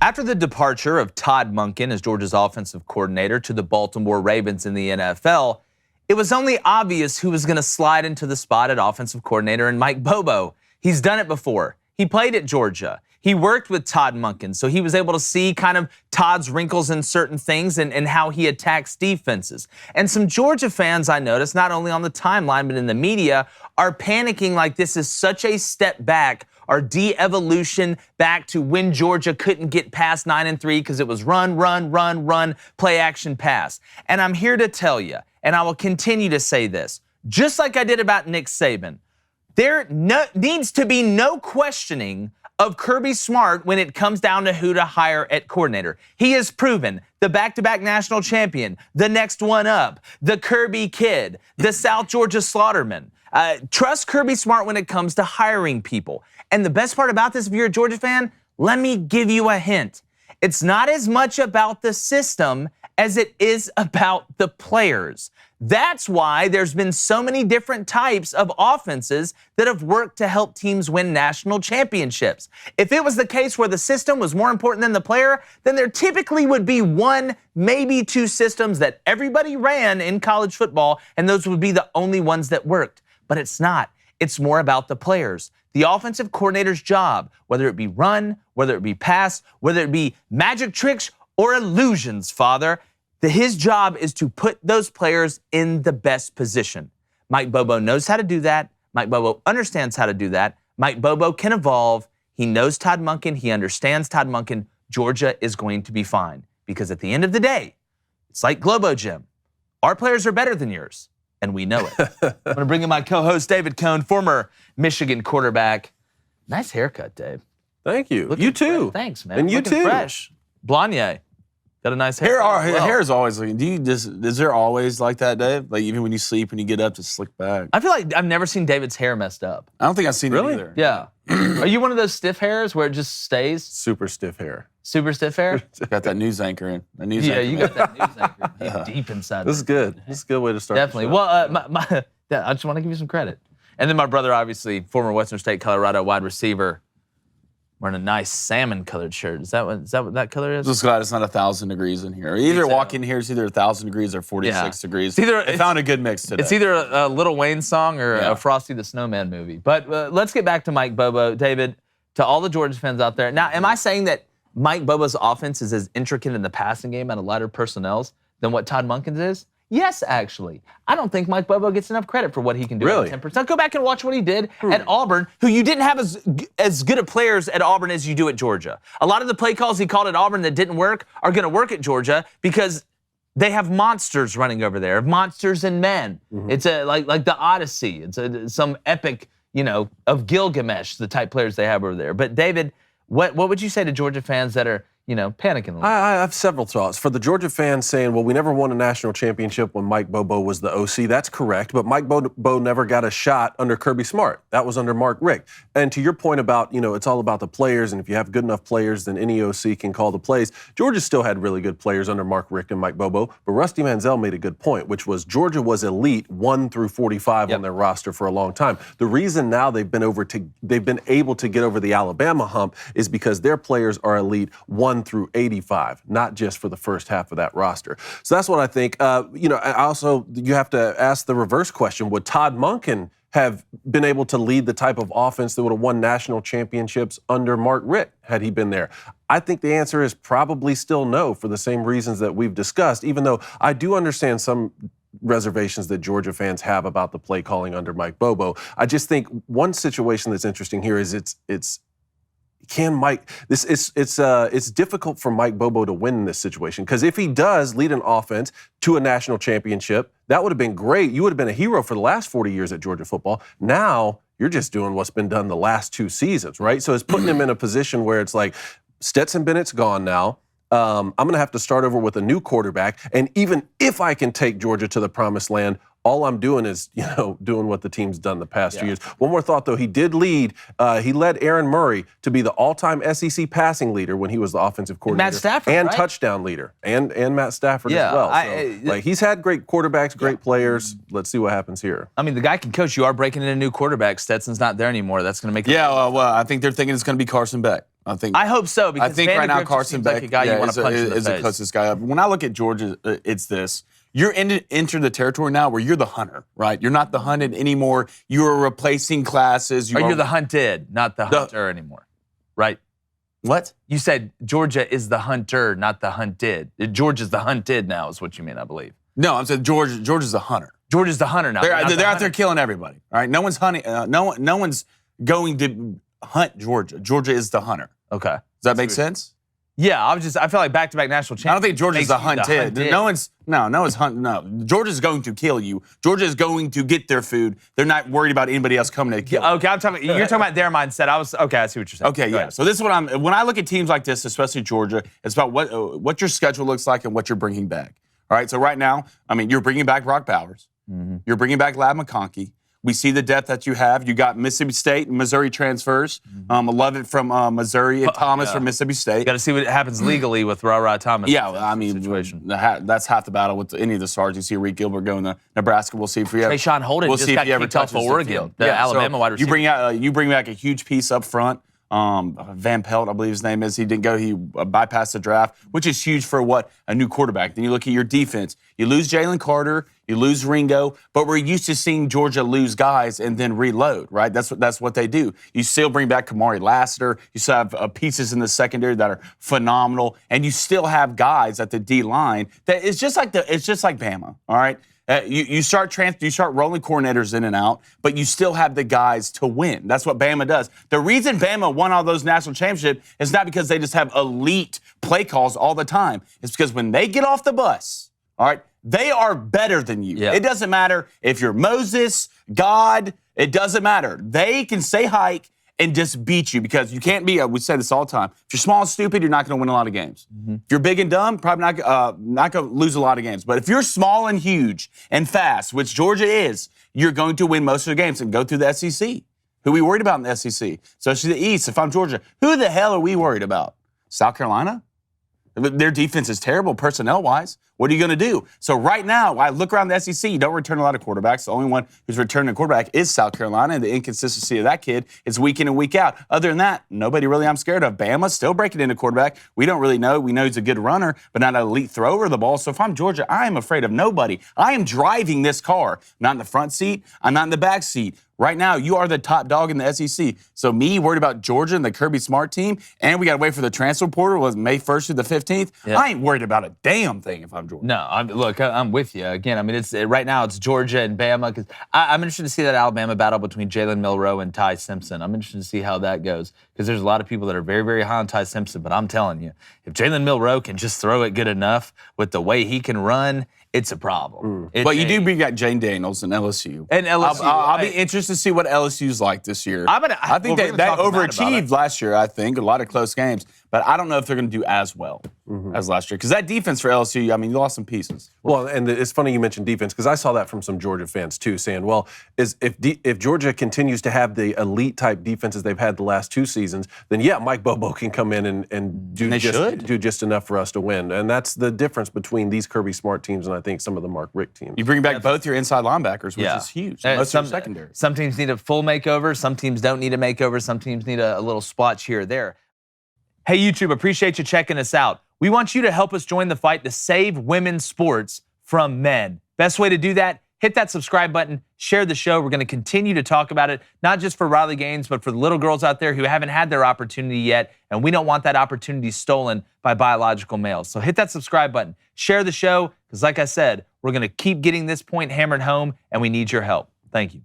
After the departure of Todd Monken as Georgia's offensive coordinator to the Baltimore Ravens in the NFL, it was only obvious who was going to slide into the spot at offensive coordinator, and Mike Bobo. He's done it before. He played at Georgia. He worked with Todd Monken, so he was able to see kind of Todd's wrinkles in certain things and how he attacks defenses. And some Georgia fans, I noticed, not only on the timeline but in the media, are panicking like this is such a step back or de-evolution back to when Georgia couldn't get past 9-3 because it was run, play action pass. And I'm here to tell you, and I will continue to say this, just like I did about Nick Saban, there needs to be no questioning of Kirby Smart when it comes down to who to hire at coordinator. He has proven the back-to-back national champion, the next one up, the Kirby kid, the South Georgia Slaughterman. Trust Kirby Smart when it comes to hiring people. And the best part about this, if you're a Georgia fan, let me give you a hint. It's not as much about the system as it is about the players. That's why there's been so many different types of offenses that have worked to help teams win national championships. If it was the case where the system was more important than the player, then there typically would be one, maybe two systems that everybody ran in college football, and those would be the only ones that worked. But it's not. It's more about the players. The offensive coordinator's job, whether it be run, whether it be pass, whether it be magic tricks or illusions, Father, his job is to put those players in the best position. Mike Bobo knows how to do that. Mike Bobo understands how to do that. Mike Bobo can evolve. He knows Todd Monken. He understands Todd Monken. Georgia is going to be fine because at the end of the day, it's like Globo Gym. Our players are better than yours, and we know it. I'm going to bring in my co-host, David Cohn, former Michigan quarterback. Nice haircut, Dave. Thank you. Looking you too. Fresh. Thanks, man. And you Looking too. Fresh. Blonde. Got a nice hair. Hair is always looking. Is there always like that, Dave? Like even when you sleep and you get up, just slick back. I feel like I've never seen David's hair messed up. I don't think I've seen it either. Yeah. Are you one of those stiff hairs where it just stays? Super stiff hair. Super stiff hair? Got that news anchor in. You got that news anchor deep inside. This is good. This is a good way to start. Definitely. Well, I just want to give you some credit. And then my brother, obviously, former Western State, Colorado wide receiver, wearing a nice salmon-colored shirt. Is that what that color is? Just glad it's not 1,000 degrees in here. Either walk in here, it's either 1,000 degrees or 46 degrees. I found a good mix today. It's either a Lil Wayne song or a Frosty the Snowman movie. But let's get back to Mike Bobo. David, to all the Georgia fans out there. Now, am I saying that Mike Bobo's offense is as intricate in the passing game and a lighter personnels than what Todd Monken's is? Yes, actually. I don't think Mike Bobo gets enough credit for what he can do at 10%. Go back and watch what he did at Auburn, who you didn't have as good of players at Auburn as you do at Georgia. A lot of the play calls he called at Auburn that didn't work are going to work at Georgia because they have monsters running over there, monsters and men. It's like the Odyssey. It's some epic, of Gilgamesh, the type players they have over there. But David, what would you say to Georgia fans that are panicking? I have several thoughts. For the Georgia fans saying, well, we never won a national championship when Mike Bobo was the OC. That's correct, but Mike Bobo never got a shot under Kirby Smart. That was under Mark Richt. And to your point about, it's all about the players, and if you have good enough players, then any OC can call the plays. Georgia still had really good players under Mark Richt and Mike Bobo, but Rusty Manziel made a good point, which was Georgia was elite 1 through 45 on their roster for a long time. The reason now they've been able to get over the Alabama hump is because their players are elite 1 through 85, not just for the first half of that roster. So that's what I think. You have to ask the reverse question. Would Todd Monken have been able to lead the type of offense that would have won national championships under Mark Richt had he been there? I think the answer is probably still no, for the same reasons that we've discussed, even though I do understand some reservations that Georgia fans have about the play calling under Mike Bobo. I just think one situation that's interesting here is it's difficult for Mike Bobo to win in this situation, because if he does lead an offense to a national championship, that would have been great. You would have been a hero for the last 40 years at Georgia football. Now you're just doing what's been done the last 2 seasons, right? So it's putting him in a position where it's like Stetson Bennett's gone now. I'm going to have to start over with a new quarterback. And even if I can take Georgia to the promised land, all I'm doing is, doing what the team's done the past 2 years. One more thought, though. He led Aaron Murray to be the all-time SEC passing leader when he was the offensive coordinator. Matt Stafford, and right? touchdown leader. And Matt Stafford as well. So, he's had great quarterbacks, great players. Let's see what happens here. I mean, the guy can coach. You are breaking in a new quarterback. Stetson's not there anymore. That's going to make it. Well, I think they're thinking it's going to be Carson Beck. I hope so, because I think right now Vandegrift just Carson seems Beck like a guy you want to punch in the is the face. closest guy up. When I look at Georgia, it's this. You're into the territory now where you're the hunter, right? You're not the hunted anymore. You are replacing classes. You're the hunted, not the hunter anymore, right? What? You said Georgia is the hunter, not the hunted. Georgia's the hunted now is what you mean, I believe. No, I'm saying Georgia's the hunter. Georgia's the hunter now. They're out there killing everybody. All right, no one's hunting. No one's going to hunt Georgia. Georgia is the hunter. Okay. Does that make sense? Yeah, I feel like back-to-back national champions. I don't think Georgia's the hunted. No one's hunting. No, Georgia's going to kill you. Georgia's going to get their food. They're not worried about anybody else coming to kill. Okay, you're talking about their mindset. I see what you're saying. Okay, yeah. So this is what when I look at teams like this, especially Georgia, it's about what your schedule looks like and what you're bringing back. All right. So right now, I mean, you're bringing back Brock Bowers. Mm-hmm. You're bringing back Lab McConkey. We see the depth that you have. You got Mississippi State and Missouri transfers. I love it from Missouri and Thomas from Mississippi State. You got to see what happens legally with Ra Thomas. Yeah, I mean, that's half the battle with any of the stars. You see Reed Gilbert going to Nebraska. We'll see if we ever. Trayshawn Holden just got kicked off for Oregon, the Alabama wide receiver. You bring back a huge piece up front. Van Pelt, I believe his name is. He didn't go. He bypassed the draft, which is huge for a new quarterback. Then you look at your defense. You lose Jalen Carter. You lose Ringo, but we're used to seeing Georgia lose guys and then reload, right? That's what they do. You still bring back Kamari Lassiter. You still have pieces in the secondary that are phenomenal, and you still have guys at the D line that it's just like Bama, all right? You start rolling coordinators in and out, but you still have the guys to win. That's what Bama does. The reason Bama won all those national championships is not because they just have elite play calls all the time. It's because when they get off the bus, all right, they are better than you. Yeah. It doesn't matter if you're Moses, God, it doesn't matter. They can say hike and just beat you because you can't be, we say this all the time, if you're small and stupid, you're not going to win a lot of games. Mm-hmm. If you're big and dumb, probably not going to lose a lot of games. But if you're small and huge and fast, which Georgia is, you're going to win most of the games and go through the SEC. Who are we worried about in the SEC? Especially the East, if I'm Georgia. Who the hell are we worried about? South Carolina? Their defense is terrible personnel-wise. What are you going to do? So right now, I look around the SEC, you don't return a lot of quarterbacks. The only one who's returning a quarterback is South Carolina, and the inconsistency of that kid is week in and week out. Other than that, nobody really I'm scared of. Bama still breaking into quarterback. We don't really know. We know he's a good runner, but not an elite thrower of the ball. So if I'm Georgia, I am afraid of nobody. I am driving this car, not in the front seat. I'm not in the back seat. Right now, you are the top dog in the SEC. So me worried about Georgia and the Kirby Smart team, and we got to wait for the transfer portal was May 1st through the 15th. Yeah. I ain't worried about a damn thing if I'm Georgia. No, I'm with you. Again, I mean, right now it's Georgia and Bama. Because I'm interested to see that Alabama battle between Jalen Milroe and Ty Simpson. I'm interested to see how that goes because there's a lot of people that are very, very high on Ty Simpson. But I'm telling you, if Jalen Milroe can just throw it good enough with the way he can run, it's a problem. But you do bring back Jane Daniels and LSU. And LSU. I'll be interesed to see what LSU's like this year. I think they overachieved last year, I think. A lot of close games. But I don't know if they're going to do as well as last year. Because that defense for LSU, I mean, you lost some pieces. Well, and it's funny you mentioned defense because I saw that from some Georgia fans too, saying, well, if Georgia continues to have the elite-type defenses they've had the last 2 seasons, then yeah, Mike Bobo can come in and do just enough for us to win. And that's the difference between these Kirby Smart teams and I think some of the Mark Richt teams. You bring back both your inside linebackers, which is huge. Most of your secondary. Some teams need a full makeover. Some teams don't need a makeover. Some teams need a little splotch here or there. Hey, YouTube, appreciate you checking us out. We want you to help us join the fight to save women's sports from men. Best way to do that, hit that subscribe button, share the show. We're going to continue to talk about it, not just for Riley Gaines, but for the little girls out there who haven't had their opportunity yet, and we don't want that opportunity stolen by biological males. So hit that subscribe button, share the show, because like I said, we're going to keep getting this point hammered home, and we need your help. Thank you.